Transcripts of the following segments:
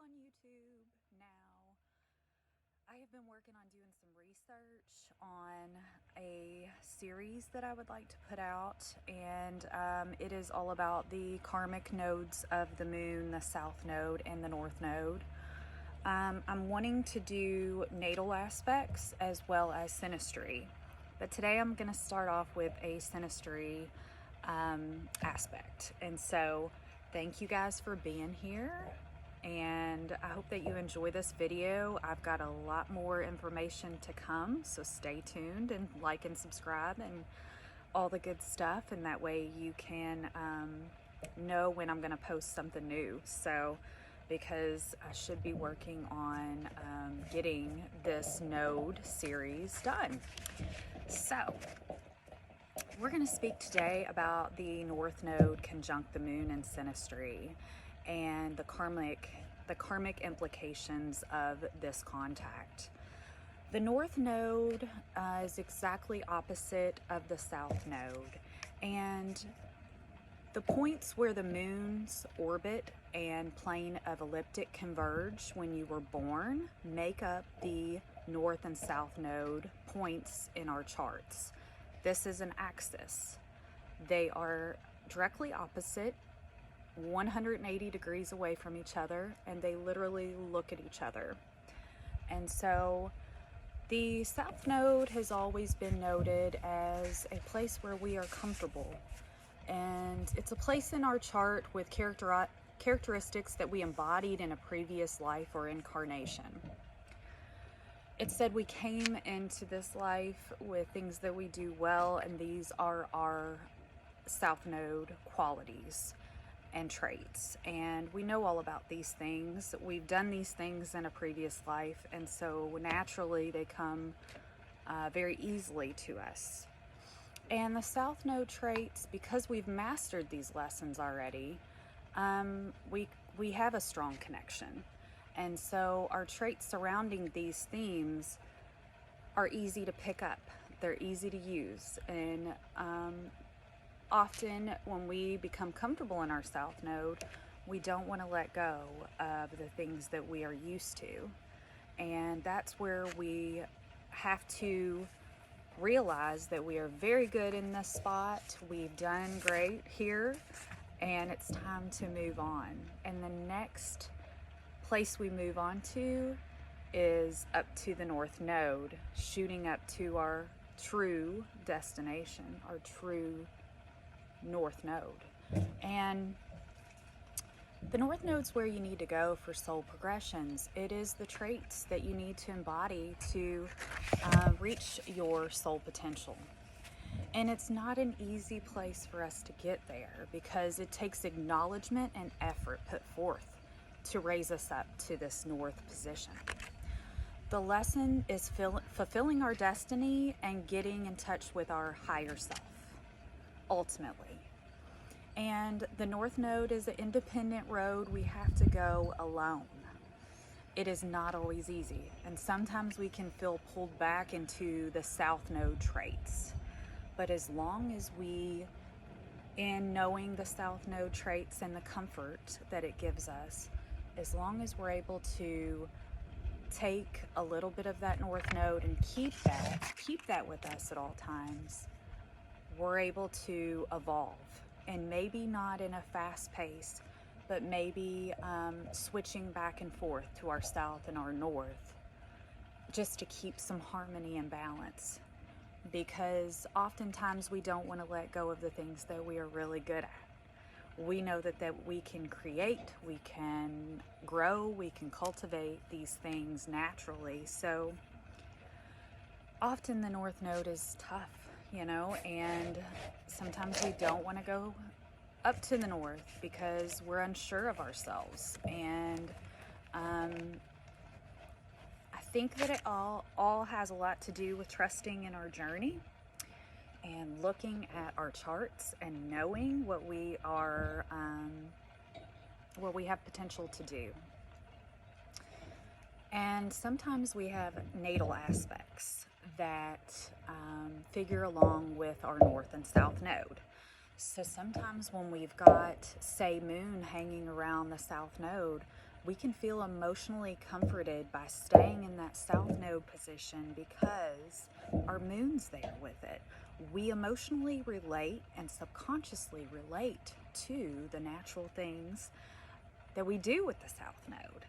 on YouTube now. I have been working on doing some research on a series that I would like to put out, and it is all about the karmic nodes of the moon, the south node and the north node. I'm wanting to do natal aspects as well as synastry, but today I'm going to start off with a synastry aspect. And so thank you guys for being here, and I hope that you enjoy this video. I've got a lot more information to come, so stay tuned and like and subscribe and all the good stuff, and that way you can know when I'm going to post something new. So because I should be working on getting this node series done. So we're going to speak today about the North Node conjunct the Moon in Synastry and the karmic implications of this contact. The North Node is exactly opposite of the South Node, and the points where the moon's orbit and plane of elliptic converge when you were born make up the North and South Node points in our charts. This is an axis. They are directly opposite, 180 degrees away from each other, and they literally look at each other. And so the South Node has always been noted as a place where we are comfortable. And it's a place in our chart with characteristics that we embodied in a previous life or incarnation. It said we came into this life with things that we do well, and these are our South Node qualities and traits. And we know all about these things. We've done these things in a previous life, and so naturally they come very easily to us. And the South Node traits, because we've mastered these lessons already, we have a strong connection. And so our traits surrounding these themes are easy to pick up. They're easy to use. And often when we become comfortable in our South Node, we don't want to let go of the things that we are used to. And that's where we have to realize that we are very good in this spot. We've done great here, and it's time to move on. And the next place we move on to is up to the North Node, shooting up to our true destination, our true North Node. And the North Node's where you need to go for soul progressions. It is the traits that you need to embody to reach your soul potential. And it's not an easy place for us to get there, because it takes acknowledgement and effort put forth to raise us up to this North position. The lesson is fulfilling our destiny and getting in touch with our higher self, ultimately. And the North Node is an independent road we have to go alone. It is not always easy, and sometimes we can feel pulled back into the South Node traits. But as long as we, in knowing the South Node traits and the comfort that it gives us, as long as we're able to take a little bit of that North Node and keep that with us at all times, we're able to evolve. And maybe not in a fast pace, but maybe switching back and forth to our south and our north, just to keep some harmony and balance. Because oftentimes we don't want to let go of the things that we are really good at. We know that we can create, we can grow, we can cultivate these things naturally. So often the North Node is tough, and sometimes we don't want to go up to the north because we're unsure of ourselves. And I think that it all has a lot to do with trusting in our journey and looking at our charts and knowing what we have potential to do. And sometimes we have natal aspects that figure along with our North and South Node. So sometimes when we've got, say, Moon hanging around the South Node, We can feel emotionally comforted by staying in that south node position because our moon's there with it. We emotionally relate and subconsciously relate to the natural things that we do with the south node.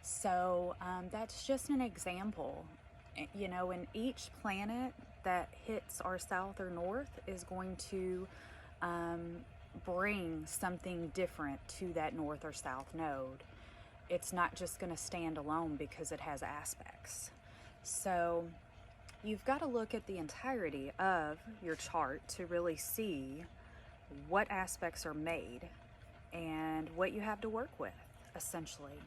So that's just an example. You know, and each planet that hits our south or north is going to bring something different to that north or south node. It's not just going to stand alone because it has aspects. So you've got to look at the entirety of your chart to really see what aspects are made and what you have to work with, essentially.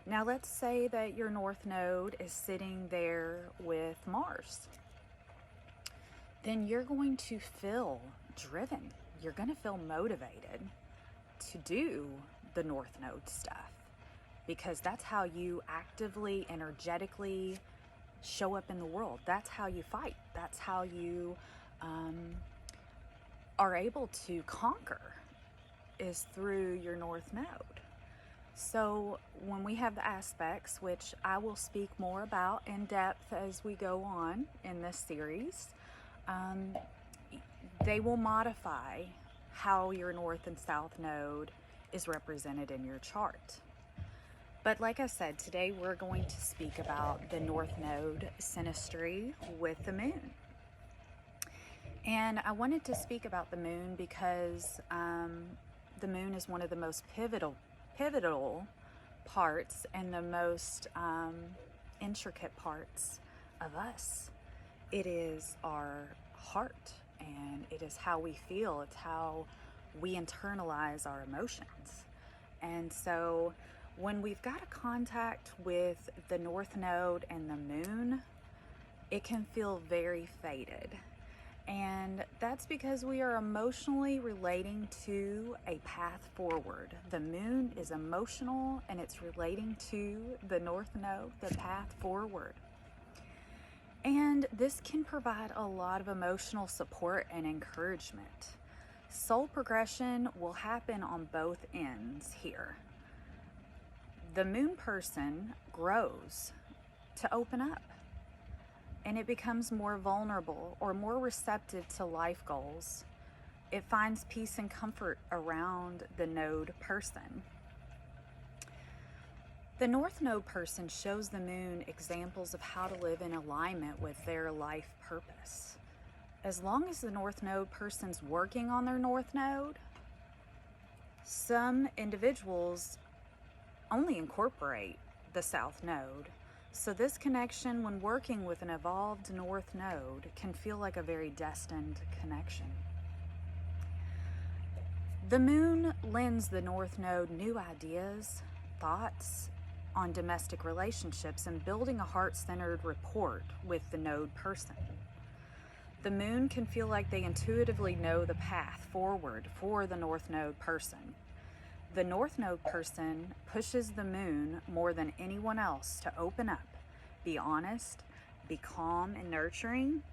Now let's say that your north node is sitting there with Mars. Then you're going to feel driven. You're going to feel motivated to do the north node stuff, because that's how you actively, energetically show up in the world. That's how you fight. That's how you are able to conquer, is through your north node. So when we have the aspects, which I will speak more about in depth as we go on in this series, they will modify how your north and south node is represented in your chart. But like I said, today we're going to speak about the north node synastry with the moon. And I wanted to speak about the moon because the moon is one of the most pivotal parts and the most intricate parts of us. It is our heart, and it is how we feel. It's how we internalize our emotions. And so when we've got a contact with the north node and the moon, it can feel very faded. And that's because we are emotionally relating to a path forward. The moon is emotional, and it's relating to the north node, the path forward. And this can provide a lot of emotional support and encouragement. Soul progression will happen on both ends here. The moon person grows to open up, and it becomes more vulnerable or more receptive to life goals. It finds peace and comfort around the node person. The north node person shows the moon examples of how to live in alignment with their life purpose. As long as the north node person's working on their north node, some individuals only incorporate the south node. So this connection, when working with an evolved north node, can feel like a very destined connection. The moon lends the north node new ideas, thoughts on domestic relationships, and building a heart-centered rapport with the node person. The moon can feel like they intuitively know the path forward for the north node person. The north node person pushes the moon more than anyone else to open up, be honest, be calm and nurturing.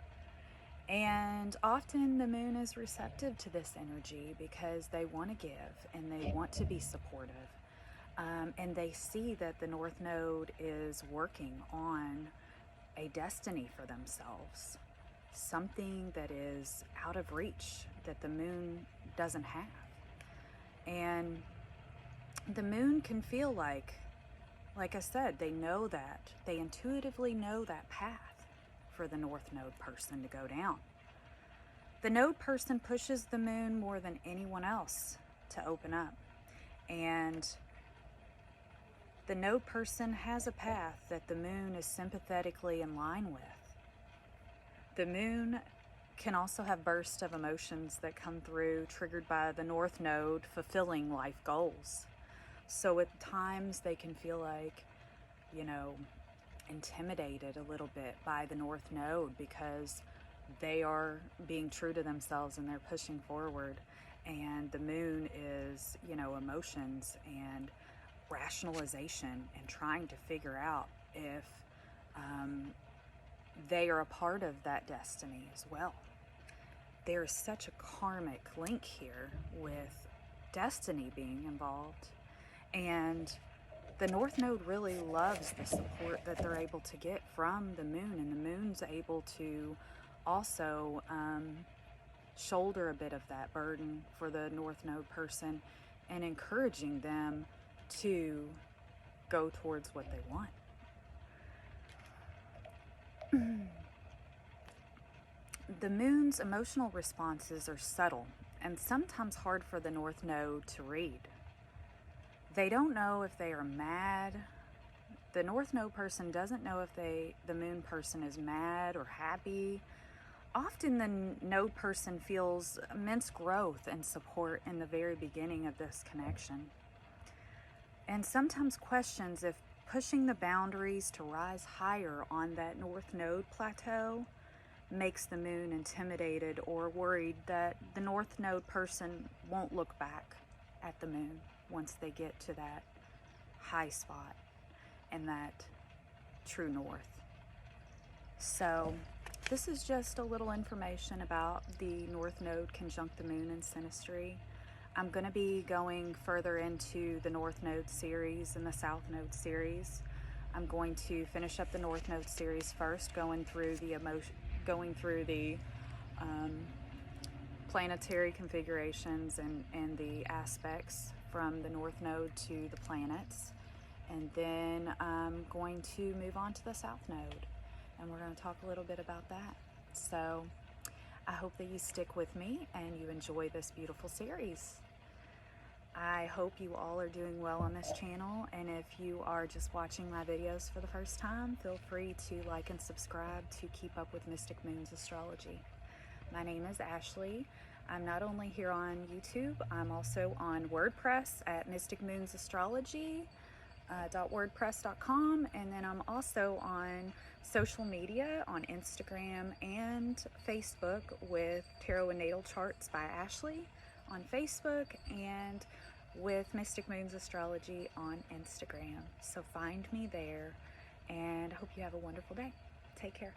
And often the moon is receptive to this energy because they want to give and they want to be supportive. And they see that the north node is working on a destiny for themselves, something that is out of reach that the moon doesn't have. And the moon can feel like I said, they know that, they intuitively know that path for the north node person to go down. The node person pushes the moon more than anyone else to open up. And the node person has a path that the moon is sympathetically in line with. The moon can also have bursts of emotions that come through, triggered by the north node fulfilling life goals. So at times they can feel like, intimidated a little bit by the north node because they are being true to themselves and they're pushing forward. And the moon is, emotions and rationalization and trying to figure out if they are a part of that destiny as well. There is such a karmic link here with destiny being involved. And the North Node really loves the support that they're able to get from the moon, and the moon's able to also shoulder a bit of that burden for the North Node person and encouraging them to go towards what they want. The moon's emotional responses are subtle and sometimes hard for the North Node to read. They don't know if they are mad. The North Node person doesn't know if the moon person is mad or happy. Often the node person feels immense growth and support in the very beginning of this connection, and sometimes questions if pushing the boundaries to rise higher on that North Node plateau makes the moon intimidated or worried that the North Node person won't look back at the moon once they get to that high spot and that true north. So this is just a little information about the North Node conjunct the moon in Synastry. I'm going to be going further into the North Node series and the South Node series. I'm going to finish up the North Node series first, going through the planetary configurations and the aspects from the North Node to the planets. And then I'm going to move on to the South Node, and we're going to talk a little bit about that. So I hope that you stick with me and you enjoy this beautiful series. I hope you all are doing well on this channel, and if you are just watching my videos for the first time, feel free to like and subscribe to keep up with Mystic Moon's astrology. My name is Ashley. I'm not only here on YouTube, I'm also on WordPress at mysticmoonsastrology.wordpress.com, and then I'm also on social media on Instagram and Facebook with Tarot and Natal Charts by Ashley on Facebook, and with Mystic Moon's Astrology on Instagram. So find me there, and I hope you have a wonderful day. Take care.